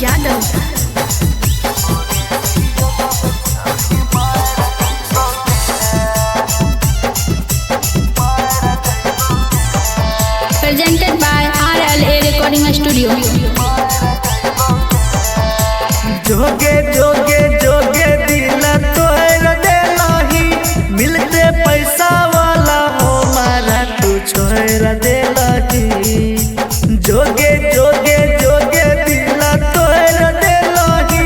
Yadav. Presented by RLA Recording Studio। जोगे जोगे जोगे दिला तोर देलही मिलते पैसा वाला हमारा तू छोड़ देलही। जोगे जोगे जोगे दिला तोर देलही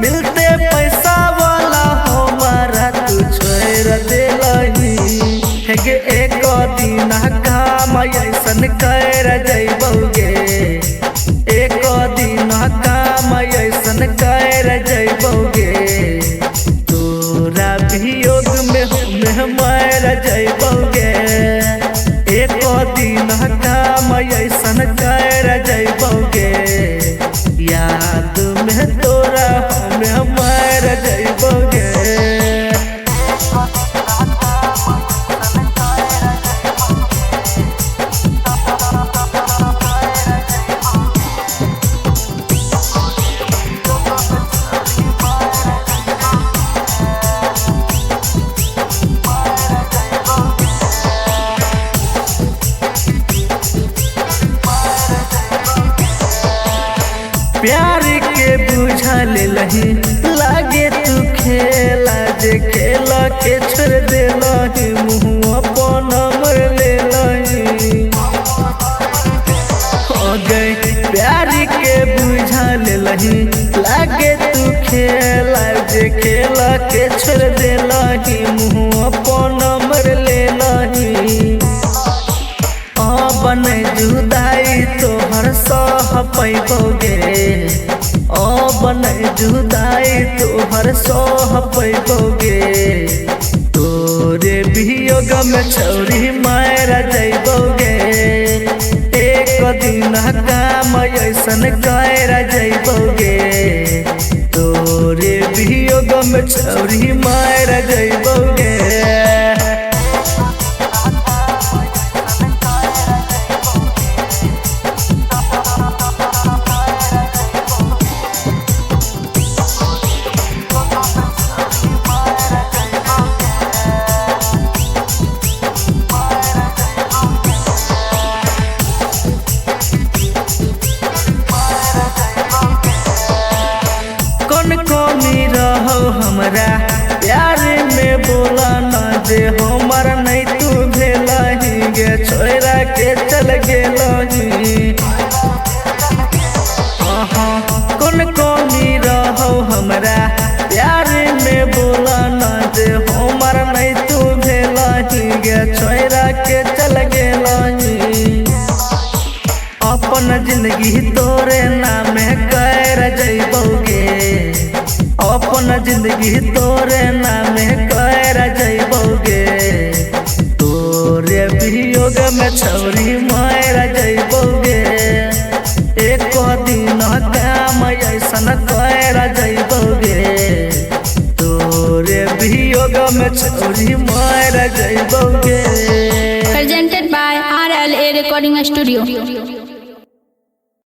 मिलते पैसा वाला हमारा तू छोड़ देलही। हेगे एक दिन काम ऐसन कर जैबोगे, एक दिन काम ऐसन कर जैबोगे, तोरा वियोग में मर जैबोगे। एक दिन काम ऐसन कर जैबोगे, याद में तोरा में मर जैबोगे। प्यार के बुझा ले लही लागे तू खेला जे खेला के छोड़ दे लही मुँह अपन मर ले लही। हो गई प्यार के बुझा ले लही लागे तू खेला जे खेला के छोड़ दे लही मुँह अपन मर ले लही। बन जुदाई तोहर सह पैबोगे, बन जुदाई तोहर सह पैबोगे, तोरे वियोग में छौरी मार जैबोगे। एक दिन काम ऐसन कर जैबोगे, तोरे वियोग में छौरी मार जैबोगे। कमी रहो हमरा प्यार में बोला ना जे हमर नहीं तू भेलही गे छोड़ा के चल गेलही। कौन कमी रहो हमरा प्यार में बोला ना जे हमर नहीं तू भेलही गे छोड़ा के चल गेलही। अपन जिंदगी तोरे नाम कर जैबोगे, अपन जिंदगी तोरे नाम कर जैबोगे, तोरे वियोग में छौरी मर जैबोगे। एक दिन काम ऐसन कर जैबोगे, तोरे वियोग में छौरी मर जैबोगे। Presented by RLA Recording Studio।